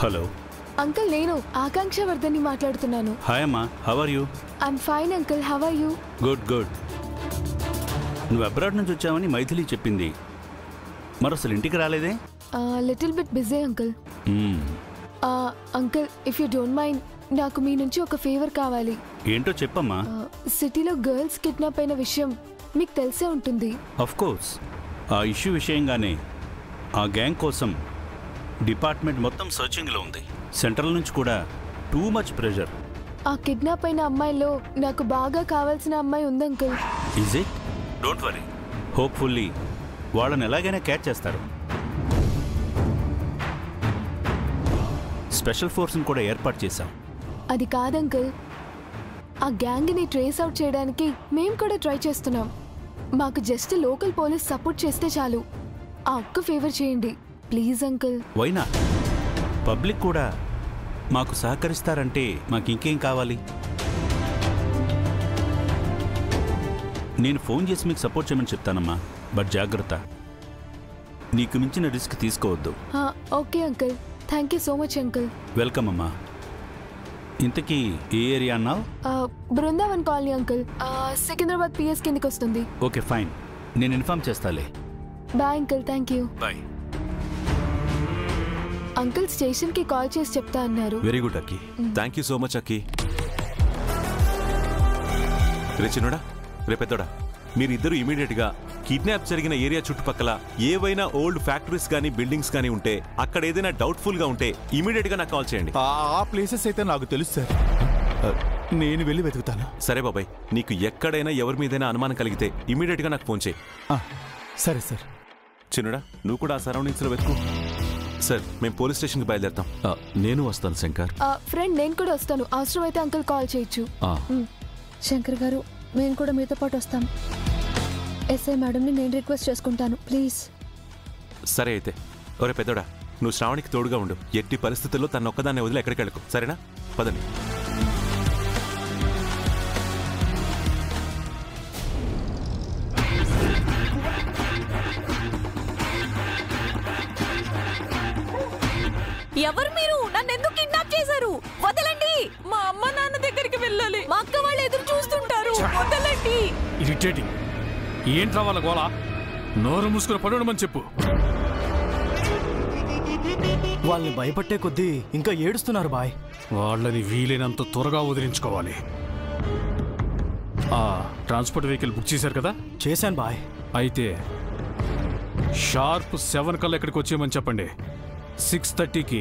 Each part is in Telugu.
హలో అంకుల్, నేను ఆకాంక్ష వర్ధని మాట్లాడుతున్నాను. హాయ్ అమ్మా, how are you? I'm fine uncle, how are you? Good good. నువ్వు అబ్రాడ్ నుంచి వచ్చావని మైథిలి చెప్పింది. మరి అసలు ఇంటికి రాలేదే? Little bit busy uncle. Uncle, if you don't mind, నాకు మీ నుంచి ఒక ఫేవర్ కావాలి. ఏంటో చెప్పమ్మా. సిటీలో గర్ల్స్ కిడ్నాప్ అయిన విషయం మీకు తెలిసే ఉంటుంది. Of course. ఆ ఇష్యూ విషయంగానే ఆ గ్యాంగ్ కోసం డిపార్ట్మెంట్ మొత్తం సర్చింగ్లో ఉంది. సెంట్రల్ నుంచి కూడా టూ మచ్ ప్రెషర్. ఆ కిడ్నాప్ అయిన అమ్మాయిలో నాకు బాగా కావాల్సిన అమ్మాయి ఉంది uncle. Is it? Don't worry, hopefully వాళ్ళని ఎలాగైనా క్యాచ్ చేస్తారు. స్పెషల్ ఫోర్స్ని కూడా ఏర్పాటు చేశాం. అది కాదంకుల్, ఆ గ్యాంగ్ని ట్రేస్ అవుట్ చేయడానికి మేము కూడా ట్రై చేస్తున్నాం. మాకు జస్ట్ లోకల్ పోలీస్ సపోర్ట్ చేస్తే చాలు. ఆ ఒక్క ఫేవర్ చేయండి please uncle. Why not? Public కూడా మాకు సహకరిస్తారంటే మాకు ఇంకేం కావాలి? నేను ఫోన్ చేసి మీకు సపోర్ట్ చేయమని చెప్తానమ్మా, బట్ జాగ్రత్త, నీకు మించిన రిస్క్ తీసుకోవద్దు. Okay uncle, thank you so much uncle. Welcome అమ్మా. ఇంతకీ ఏ ఏరియా అన్నావు? Brindavan colony uncle, Secunderabad PS కిందకి వస్తుంది. ఓకే ఫైన్, నేను ఇన్ఫార్మ్ చేస్తాలే. Bye uncle, thank you. Bye. Uncle స్టేషన్కి కాల్ చేసి చెప్తా అన్నారు. Very good Akki, thank you so much Akki. రే చిన్నోడా, రే పెద్దోడా, మీరిద్దరూ ఇమీడియట్గా కిడ్నాప్ జరిగిన ఏరియా చుట్టుపక్కల ఏవైనా ఓల్డ్ ఫ్యాక్టరీస్ కానీ బిల్డింగ్స్ కానీ ఉంటే, అక్కడ ఏదైనా డౌట్ఫుల్గా ఉంటే ఇమీడియట్గా నాకు కాల్ చేయండి. ఆ ప్లేసెస్ అయితే నాకు తెలుసు సార్, నేను వెళ్ళి వెతుకుతాను. సరే బాబాయ్, నీకు ఎక్కడైనా ఎవరి మీదైనా అనుమానం కలిగితే ఇమీడియట్గా నాకు ఫోన్ చేయి. సరే సార్. చిన్నడా, నువ్వు కూడా ఆ సరౌండింగ్స్లో వెతుకు. సార్, మేము పోలీస్ స్టేషన్కి బయలుదేరుతాం. నేను వస్తాను శంకర్. ఫ్రెండ్, నేను కూడా వస్తాను. అవసరమైతే అంకుల్ కాల్ చేయొచ్చు. శంకర్ గారు, మేము కూడా మీతో పాటు వస్తాం. ఎస్ఐ మేడంని నేను రిక్వెస్ట్ చేసుకుంటాను ప్లీజ్. సరే అయితే. ఒరే పెద్దోడా, నువ్వు శ్రావణికి తోడుగా ఉండు. ఎట్టి పరిస్థితుల్లో తన ఒక్కదాన్ని వదిలి ఎక్కడికి వెళ్ళకు, సరేనా? పదండి. ఎవరు మీరు? నన్ను ఎందుకు కిడ్నాప్ చేశారు? వదలండి. మా అమ్మ నాన్న దగ్గరికి వెళ్ళాలి. మా అక్క వాళ్ళు ఎదురు చూస్తుంటారు. వదలండి. ఇరిటేటింగ్. ఏంట్రా వాళ్ళ గోళ? నోరు మూసుకుని పడమని చెప్పు. వాళ్ళని భయపట్టే కొద్దీ ఇంకా ఏడుస్తున్నారు బాయ్. వాళ్ళని వీలైనంత త్వరగా వదిలించుకోవాలి. ట్రాన్స్పోర్ట్ వెహికల్ బుక్ చేశారు కదా? చేశాను బాయ్. అయితే షార్ప్ 7 కల్లా ఇక్కడికి వచ్చేయమని చెప్పండి. 6:30కి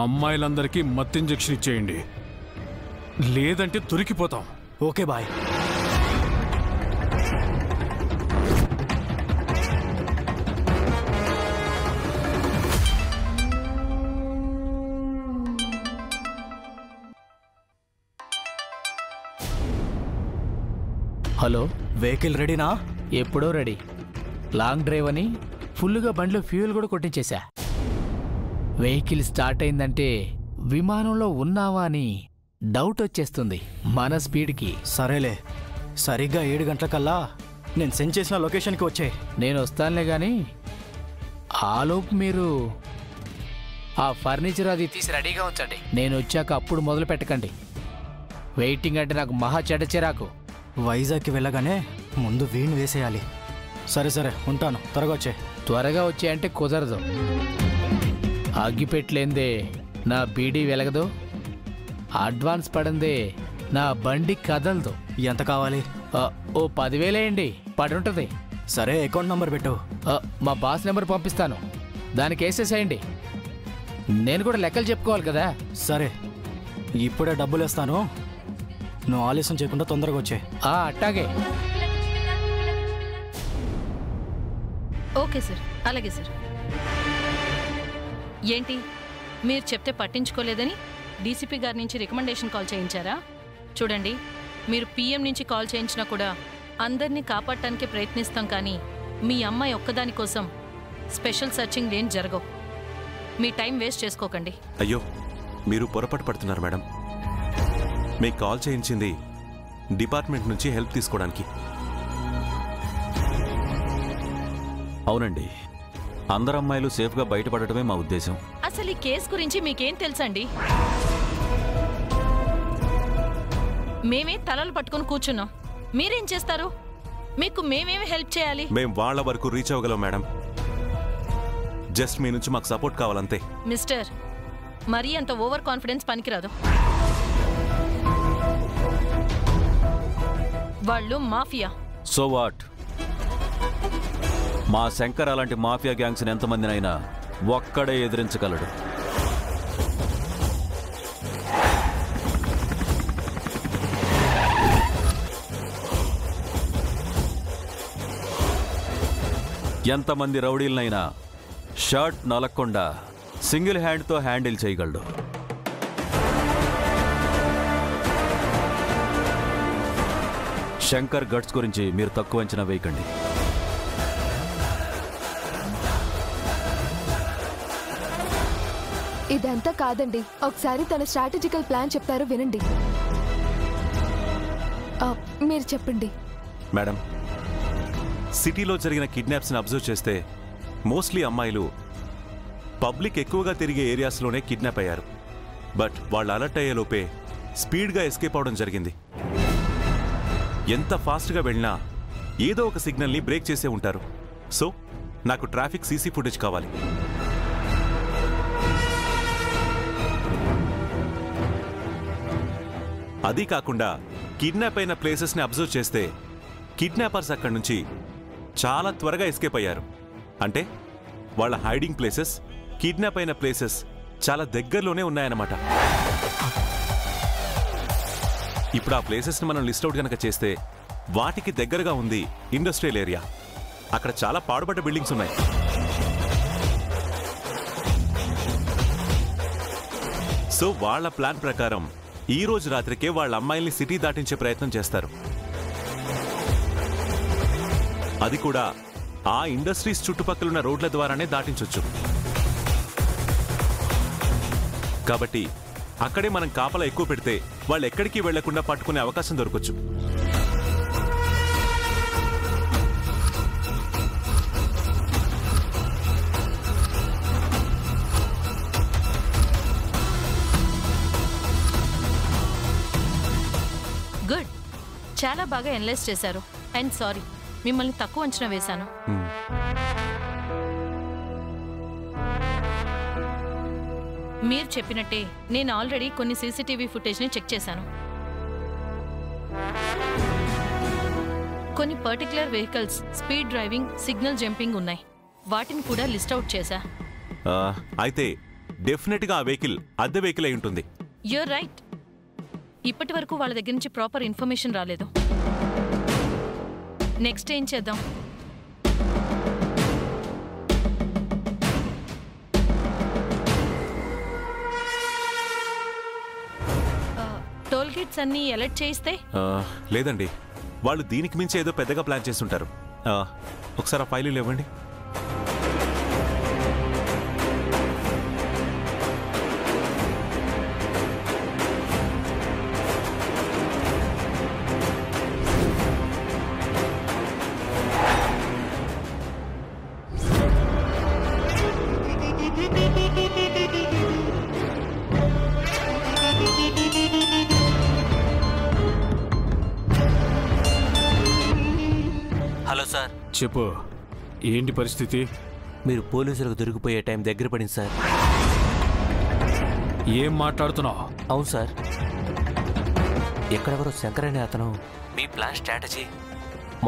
అమ్మాయిలందరికీ మత్తు ఇంజెక్షన్ ఇచ్చేయండి, లేదంటే దొరికిపోతాం. Okay bye. హలో, వెహికల్ రెడీనా? ఎప్పుడో రెడీ. లాంగ్ డ్రైవ్ అని ఫుల్గా బండిలో ఫ్యూయల్ కూడా కొట్టించేశా. వెహికల్ స్టార్ట్ అయిందంటే విమానంలో ఉన్నావా అని డౌట్ వచ్చేస్తుంది మన స్పీడ్కి. సరేలే, సరిగ్గా 7 గంటలకల్లా నేను సెండ్ చేసిన లొకేషన్కి వచ్చే. నేను వస్తానులే కానీ ఆలోపు మీరు ఆ ఫర్నిచర్ అది తీసి రెడీగా ఉంచండి. నేను వచ్చాక అప్పుడు మొదలు పెట్టకండి. వెయిటింగ్ అంటే నాకు మహా చెడ్డ చిరాకు. వైజాగ్కి వెళ్ళగానే ముందు వీణ్ వేసేయాలి. సరే సరే, ఉంటాను. త్వరగా వచ్చే. త్వరగా వచ్చాయంటే కుదరదు. అగ్గిపెట్టలేందే నా బీడీ వెలగదు, అడ్వాన్స్ పడిందే నా బండి కదలదు. ఎంత కావాలి? ఓ 10,000 వేయండి, పడుంటుంది. సరే, అకౌంట్ నంబర్ పెట్టు. మా బాస్ నెంబర్ పంపిస్తాను, దానికి వేసేసేయండి. నేను కూడా లెక్కలు చెప్పుకోవాలి కదా. సరే, ఇప్పుడే డబ్బులు వేస్తాను. నువ్వు ఆలస్యం చేయకుండా తొందరగా వచ్చే. అట్టాగే. ఓకే సార్, అలాగే సార్. ఏంటి, మీరు చెప్తే పట్టించుకోలేదని డీసీపీ గారి నుంచి రికమెండేషన్ కాల్ చేయించారా? చూడండి, మీరు పీఎం నుంచి కాల్ చేయించినా కూడా అందరినీ కాపాడటానికి ప్రయత్నిస్తాం, కానీ మీ అమ్మాయి ఒక్కదాని కోసం స్పెషల్ సర్చింగ్ ఏం జరగవు. మీ టైం వేస్ట్ చేసుకోకండి. అయ్యో, మీరు పొరపాటు పడుతున్నారు మేడం. మీకు కాల్ చేయించింది డిపార్ట్మెంట్ నుంచి హెల్ప్ తీసుకోవడానికి. అవునండి, అందరు అమ్మాయిలు సేఫ్గా బయటపడటమే మా ఉద్దేశం. అసలు ఈ కేసు గురించి మీకేం తెలుసండి? మేమే తలలు పట్టుకుని కూర్చున్నాం, మీరేం చేస్తారు? మీకు మేమేమి హెల్ప్ చేయాలి? మేం వాళ్ళ వరకు రీచ్ అవ్వగలం మేడం. జస్ట్ మీ నుంచి మాకు సపోర్ట్ కావాలంతే. మిస్టర్, మరీ అంత ఓవర్ కాన్ఫిడెన్స్ పనికిరాదు. వాళ్ళు మాఫియా. So what? మా శంకర్ అలాంటి మాఫియా గ్యాంగ్స్ని ఎంతమందినైనా ఒక్కడే ఎదిరించగలడు. ఎంతమంది రౌడీలనైనా షర్ట్ నలక్కుండా సింగిల్ హ్యాండ్తో హ్యాండిల్ చేయగలడు. శంకర్ గట్స్ గురించి మీరు తక్కువ అంచనా వేయకండి. ఇదంతా కాదండి, ఒకసారి తన స్ట్రాటజికల్ ప్లాన్ చెప్తారు, వినండి. మీరు చెప్పండి. మేడం, సిటీలో జరిగిన కిడ్నాప్స్ని అబ్జర్వ్ చేస్తే మోస్ట్లీ అమ్మాయిలు పబ్లిక్ ఎక్కువగా తిరిగే ఏరియాస్లోనే కిడ్నాప్ అయ్యారు. బట్ వాళ్ళు అలర్ట్ అయ్యేలోపే స్పీడ్గా ఎస్కేప్ అవడం జరిగింది. ఎంత ఫాస్ట్గా వెళ్ళినా ఏదో ఒక సిగ్నల్ని బ్రేక్ చేసే ఉంటారు. సో నాకు ట్రాఫిక్ సీసీ ఫుటేజ్ కావాలి. అది కాకుండా కిడ్నాప్ అయిన ప్లేసెస్ని అబ్జర్వ్ చేస్తే కిడ్నాపర్స్ అక్కడి నుంచి చాలా త్వరగా ఎస్కేప్ అయ్యారు. అంటే వాళ్ళ హైడింగ్ ప్లేసెస్ కిడ్నాప్ అయిన ప్లేసెస్ చాలా దగ్గరలోనే ఉన్నాయన్నమాట. ఇప్పుడు ఆ ప్లేసెస్ని మనం లిస్ట్అవుట్ కనుక చేస్తే వాటికి దగ్గరగా ఉంది ఇండస్ట్రియల్ ఏరియా. అక్కడ చాలా పాడుబడ్డ బిల్డింగ్స్ ఉన్నాయి. సో వాళ్ళ ప్లాన్ ప్రకారం ఈ రోజు రాత్రికే వాళ్ళ అమ్మాయిల్ని సిటీ దాటించే ప్రయత్నం చేస్తారు. అది కూడా ఆ ఇండస్ట్రీస్ చుట్టుపక్కలున్న రోడ్ల ద్వారానే దాటించొచ్చు. కాబట్టి అక్కడే మనం కాపలా ఎక్కువ పెడితే వాళ్ళు ఎక్కడికి వెళ్లకుండా పట్టుకునే అవకాశం దొరకొచ్చు. గుడ్, చాలా బాగా ఎనలైజ్ చేశారు. అండ్ సారీ, మిమ్మల్ని తక్కువ అంచనా వేశాను. మీరు చెప్పినట్టే నేను ఆల్రెడీ కొన్ని సీసీటీవీ ఫుటేజ్ని చెక్ చేశాను. కొన్ని particular vehicles speed driving, signal jumping ఉన్నాయి. వాటిని కూడా లిస్ట్ అవుట్ చేశా. అయితే డెఫినెట్గా ఆ వెహికల్ అద్దె వెహికల్ అయి ఉంటుంది. You're right. ఇప్పటి వరకు వాళ్ళ దగ్గర నుంచి ప్రాపర్ ఇన్ఫర్మేషన్ రాలేదు. నెక్స్ట్ ఏం చేద్దాం? టోల్ గేట్స్ అన్ని అలర్ట్ చేయిస్తే? లేదండి, వాళ్ళు దీనికి మించి ఏదో పెద్దగా ప్లాన్ చేస్తుంటారు. ఒకసారి ఆ ఫైలు ఇవ్వండి. Hello sir. చెప్పు, ఏంటి పరిస్థితి? మీరు పోలీసులకు దొరికిపోయే టైం దగ్గర పడింది సార్. ఏం మాట్లాడుతున్నావు? అవును సార్, ఎక్కడెవరో శంకర్ అనే అతను మీ ప్లాన్ స్ట్రాటజీ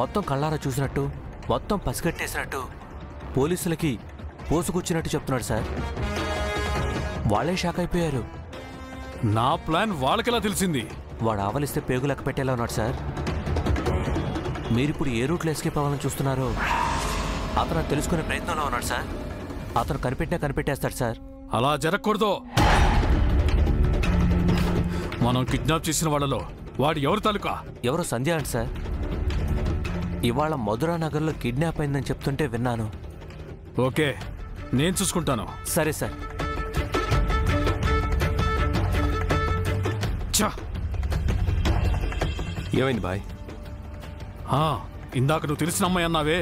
మొత్తం కళ్ళారా చూసినట్టు, మొత్తం పసిగట్టేసినట్టు, పోలీసులకి పోసుకొచ్చినట్టు చెప్తున్నాడు సార్. వాళ్ళే షాక్ అయిపోయారు. నా ప్లాన్ వాళ్ళకెలా తెలిసింది? వాడు ఆవలిస్తే పేగు లెక్క పెట్టేలా ఉన్నాడు సార్. మీరిప్పుడు ఏ రూట్లో ఎస్కేప్ అవ్వాలని చూస్తున్నారో అతను తెలుసుకునే ప్రయత్నంలో ఉన్నాడు సార్. అతను కనిపెట్టేస్తాడు సార్. అలా జరగకూడదు. మనం కిడ్నాప్ చేసిన వాళ్ళలో వాడు ఎవరు తాలూకా? ఎవరో సంధ్య అంట సార్. ఇవాళ మధురా నగర్లో కిడ్నాప్ అయిందని చెప్తుంటే విన్నాను. ఓకే, నేను చూసుకుంటాను. సరే సార్. ఏమైంది బాయ్? ఇందాక నువ్వు తెలిసిన అమ్మాయి అన్నావే,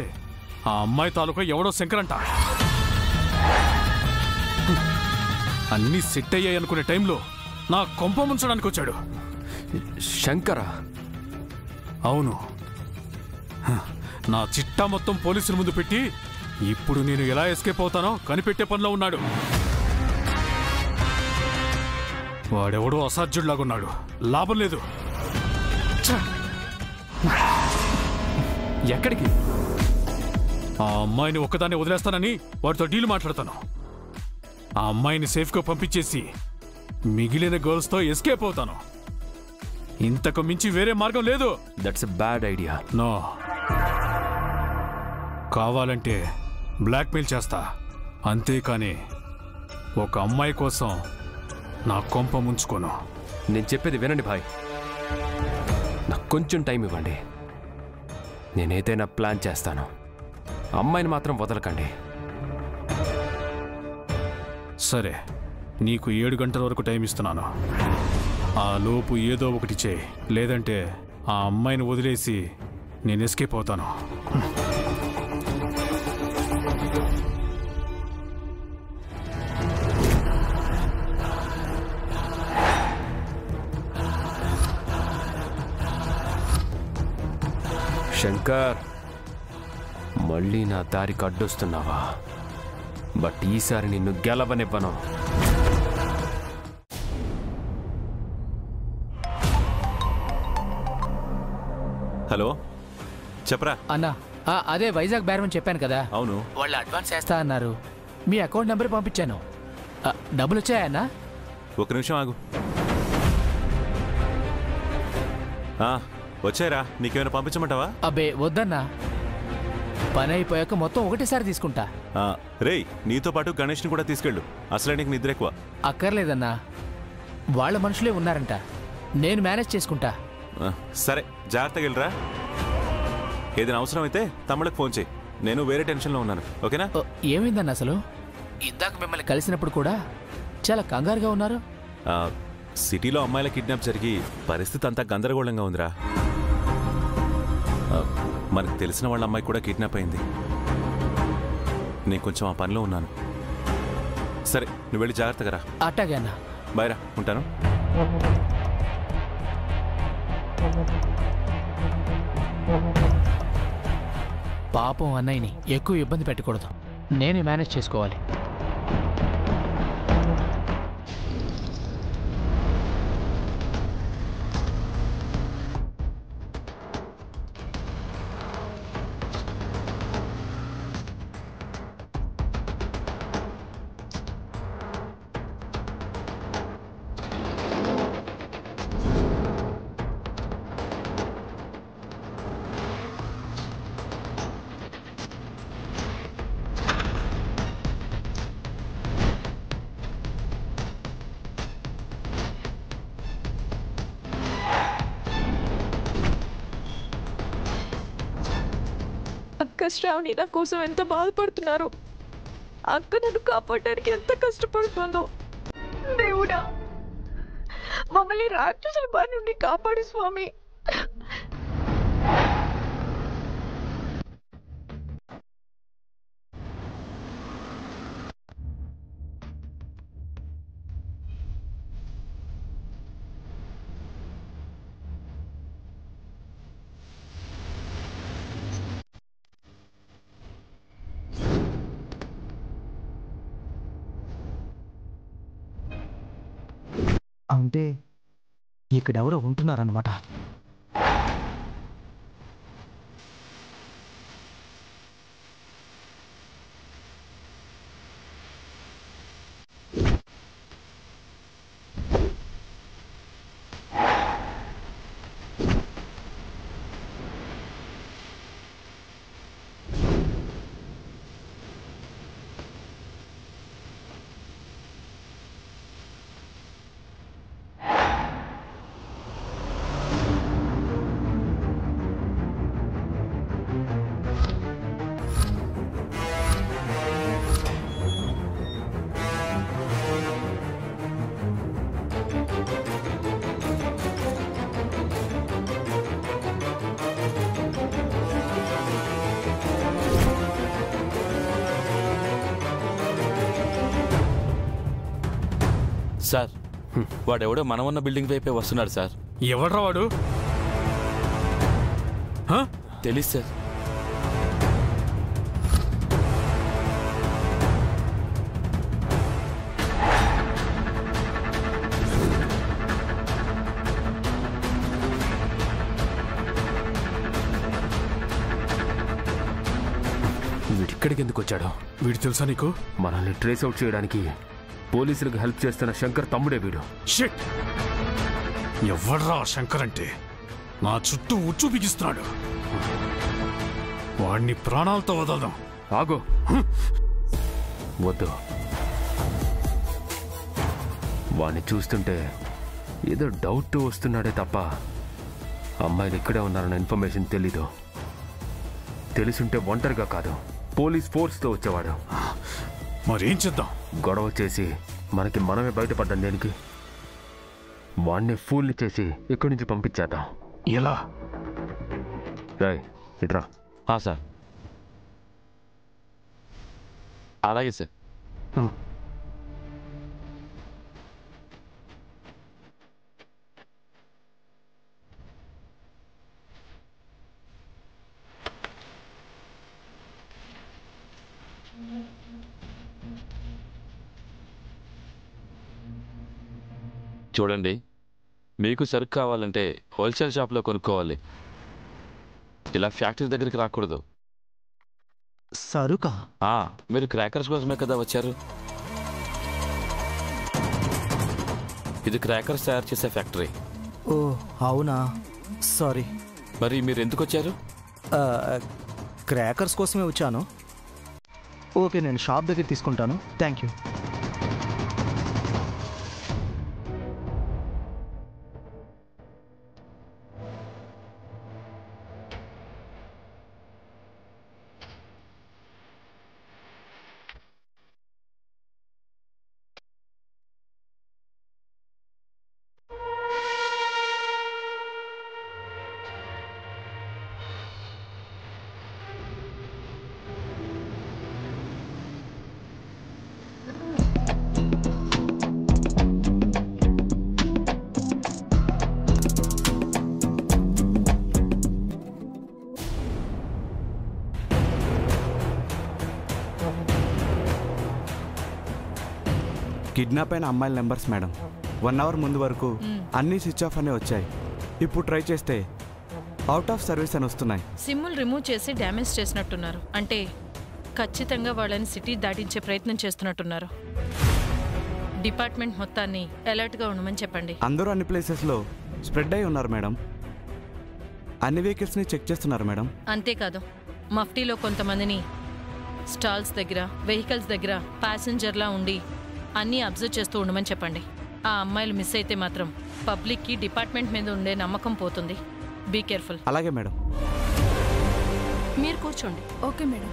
ఆ అమ్మాయి తాలూకా ఎవడో శంకర్ అంట. అన్నీ సెట్ అయ్యాయి అనుకునే టైంలో నా కొంప ముంచడానికి వచ్చాడు. శంకరా? అవును, నా చిట్టా మొత్తం పోలీసుల ముందు పెట్టి ఇప్పుడు నేను ఎలా ఎస్కేప్ అవుతానో కనిపెట్టే పనిలో ఉన్నాడు. వాడెవడో అసాధ్యుడిలాగున్నాడు. లాభం లేదు. ఎక్కడికి? ఆ అమ్మాయిని ఒక్కదాన్ని వదిలేస్తానని వాడితో డీల్ మాట్లాడతాను. ఆ అమ్మాయిని సేఫ్గా పంపించేసి మిగిలిన గర్ల్స్తో ఎస్కేప్ అవుతాను. ఇంతకు మించి వేరే మార్గం లేదు. That's a bad idea. No, కావాలంటే బ్లాక్మెయిల్ చేస్తా, అంతేకాని ఒక అమ్మాయి కోసం నా కొంప ముంచుకోను. నేను చెప్పేది వినండి భాయ్, నాకు కొంచెం టైం ఇవ్వండి. నేనేదైనా ప్లాన్ చేస్తాను. అమ్మాయిని మాత్రం వదలకండి. సరే, నీకు 7 గంటల వరకు టైం ఇస్తున్నాను. ఆ లోపు ఏదో ఒకటి చేయి, లేదంటే ఆ అమ్మాయిని వదిలేసి నేను ఎస్కేప్ అవుతాను. శంకర్, మళ్ళీ నా దారికి అడ్డొస్తున్నావా? బట్ ఈసారి నిన్ను గెలవనివ్వను. హలో, చెప్పరా అన్నా. అదే వైజాగ్ బేరం చెప్పాను కదా. అవును. వాళ్ళు అడ్వాన్స్ వేస్తా అన్నారు. మీ అకౌంట్ నెంబర్ పంపించాను. డబ్బులు వచ్చాయన్నా? ఒక నిమిషం ఆగు. వచ్చారా? నీకేమైనా పంపించమంటావా? అబ్బే వద్దన్నా, పని అయిపోయాక మొత్తం ఒకటేసారి తీసుకుంటా. రేయ్, నీతో పాటు గణేష్ని కూడా తీసుకెళ్ళు. అసలే నీకు నిద్ర ఎక్కువ. అక్కర్లేదన్నా, వాళ్ళ మనుషులే ఉన్నారంట. నేను మేనేజ్ చేసుకుంటా. సరే, జాగ్రత్తగా వెళ్ళరా. ఏదైనా అవసరం అయితే తమ్ముళ్ళకి ఫోన్ చేయి. నేను వేరే టెన్షన్లో ఉన్నాను. ఓకేనా? ఏమైందన్న అసలు? ఇందాక మిమ్మల్ని కలిసినప్పుడు కూడా చాలా కంగారుగా ఉన్నారు. సిటీలో అమ్మాయిల కిడ్నాప్ జరిగి పరిస్థితి అంతా గందరగోళంగా ఉందిరా. మనకు తెలిసిన వాళ్ళ అమ్మాయి కూడా కిడ్నాప్ అయింది. నేను కొంచెం ఆ పనిలో ఉన్నాను. సరే, నువ్వు వెళ్ళి జాగ్రత్తగా రా. అట్టాగే అన్న. బాయ్ రా, ఉంటాను. పాపం అన్నయ్యని ఎక్కువ ఇబ్బంది పెట్టకూడదు. నేనే మేనేజ్ చేసుకోవాలి. అక్క శ్రావణి నా కోసం ఎంత బాధపడుతున్నారు. అక్క నన్ను కాపాడడానికి ఎంత కష్టపడుతుందో. దేవుడా, మమ్మల్ని రాక్షసుల బారి నుండి కాపాడు స్వామి. అంటే ఇక్కడెవరో ఉంటున్నారన్నమాట. సార్ వాడెవడో మనం ఉన్న బిల్డింగ్ వైపే వస్తున్నాడు సార్. ఎవడ్రా వాడు? తెలీదు సార్. వీడిక్కడికి ఎందుకు వచ్చాడో? వీడు తెలుసా నీకు? మనల్ని ట్రేస్ అవుట్ చేయడానికి పోలీసులకు హెల్ప్ చేస్తున్న శంకర్ తమ్ముడే వీడు. షిట్! ఎవడ్రా శంకర్ అంటే? నా చుట్టూ ఉచ్చు బిగిస్తున్నాడు. వాడిని ప్రాణాలతో వదలదాం. ఆగో, వద్దు. వాడిని చూస్తుంటే ఏదో డౌట్ వస్తున్నాడే తప్ప అమ్మాయిలు ఇక్కడే ఉన్నారన్న ఇన్ఫర్మేషన్ తెలీదు. తెలుసుంటే ఒంటరిగా కాదు, పోలీస్ ఫోర్స్తో వచ్చేవాడు. మరేం చేద్దాం? గొడవ చేసి మనకి మనమే బయటపడ్డాం దేనికి? వాణ్ణి ఫూల్ని చేసి ఇక్కడి నుంచి పంపించేద్దాం. ఎలా? రాయ్ ఇట్రా. సార్. అలాగే సార్. చూడండి, మీకు సరుకు కావాలంటే హోల్సేల్ షాప్లో కొనుక్కోవాలి. ఇలా ఫ్యాక్టరీ దగ్గరికి రాకూడదు. సరుకా? మీరు క్రాకర్స్ కోసమే కదా వచ్చారు. ఇది క్రాకర్స్ తయారు చేసే ఫ్యాక్టరీ. ఓ అవునా, సారీ. మరి మీరు ఎందుకు వచ్చారు? క్రాకర్స్ కోసమే వచ్చాను. ఓకే, నేను షాప్ దగ్గర తీసుకుంటాను. Thank you. కిడ్నాప్ అయిన అమ్మాయిల నెంబర్స్ మేడం. 1 అవర్ ముందు వరకు అన్నీ స్విచ్ ఆఫ్ అనే వచ్చాయి. ఇప్పుడు ట్రై చేస్తే అవుట్ ఆఫ్ సర్వీస్ అని వస్తున్నాయి. సిమ్ములు రిమూవ్ చేసి డ్యామేజ్ చేసినట్టున్నారు. అంటే ఖచ్చితంగా వాళ్ళని సిటీ దాటించే ప్రయత్నం చేస్తున్నట్టున్నారు. డిపార్ట్మెంట్ మొత్తాన్ని అలర్ట్గా ఉండమని చెప్పండి. అందరూ అన్ని ప్లేసెస్లో స్ప్రెడ్ అయి ఉన్నారు మేడం. అన్ని వెహికల్స్ని చెక్ చేస్తున్నారు మేడం. అంతేకాదు, మఫ్టీలో కొంతమందిని స్టాల్స్ దగ్గర, వెహికల్స్ దగ్గర ప్యాసింజర్లా ఉండి అన్నీ అబ్జర్వ్ చేస్తూ ఉండమని చెప్పండి. ఆ అమ్మాయిలు మిస్ అయితే మాత్రం పబ్లిక్కి డిపార్ట్మెంట్ మీద ఉండే నమ్మకం పోతుంది. Be careful. అలాగే మేడం. మీరు కూర్చోండి. Okay madam.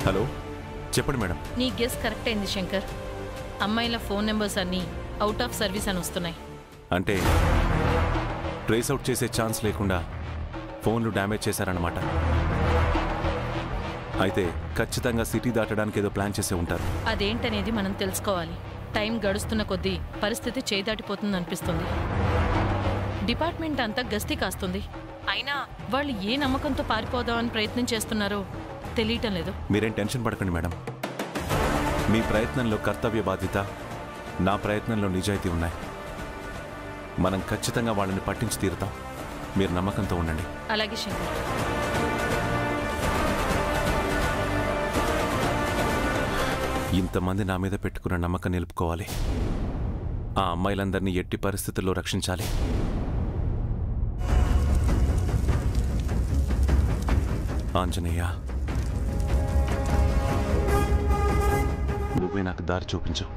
హలో, చెప్పండి మేడం. నీ గెస్ కరెక్ట్ అయింది శంకర్. అమ్మాయిల ఫోన్ నెంబర్స్ అన్నీ అవుట్ ఆఫ్ సర్వీస్ అని వస్తున్నాయి. అంటే ట్రేస్ అవుట్ చేసే ఛాన్స్ లేకుండా ఫోన్లు డ్యామేజ్ చేశారన్నమాట. అయితే ఖచ్చితంగా సిటీ దాటడానికి ఏదో ప్లాన్ చేసే ఉంటారు. అదేంటనేది మనం తెలుసుకోవాలి. టైం గడుస్తున్న కొద్దీ పరిస్థితి చేదాటిపోతుంది అనిపిస్తుంది. డిపార్ట్మెంట్ అంతా గస్తీ కాస్తుంది. అయినా వాళ్ళు ఏ నమ్మకంతో పారిపోదామని ప్రయత్నం చేస్తున్నారో తెలియటం లేదు. మీరేం టెన్షన్ పడకండి మేడం. మీ ప్రయత్నంలో కర్తవ్య బాధ్యత, నా ప్రయత్నంలో నిజాయితీ ఉన్నాయి. మనం ఖచ్చితంగా వాళ్ళని పట్టించి తీరుతాం. మీరు నమ్మకంతో ఉండండి. అలాగే శంకర్. ఇంతమంది నా మీద పెట్టుకున్న నమ్మకం నిలుపుకోవాలి. ఆ అమ్మాయిలందరినీ ఎట్టి పరిస్థితుల్లో రక్షించాలి. ఆంజనేయ, నువ్వే నాకు దారి చూపించు.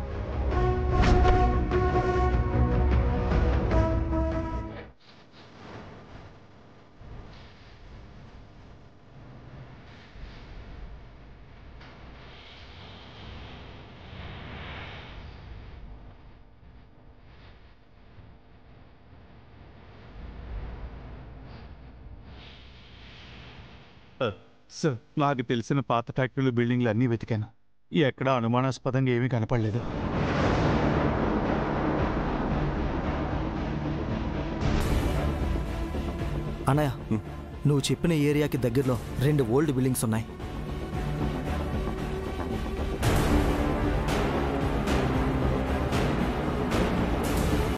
సార్ నాకు తెలిసిన పాత ఫ్యాక్టరీలు బిల్డింగ్లు అన్నీ వెతికాను ఎక్కడా అనుమానాస్పదంగా ఏమీ కనపడలేదు. అన్నయ్య నువ్వు చెప్పిన ఏరియాకి దగ్గరలో 2 ఓల్డ్ బిల్డింగ్స్ ఉన్నాయి.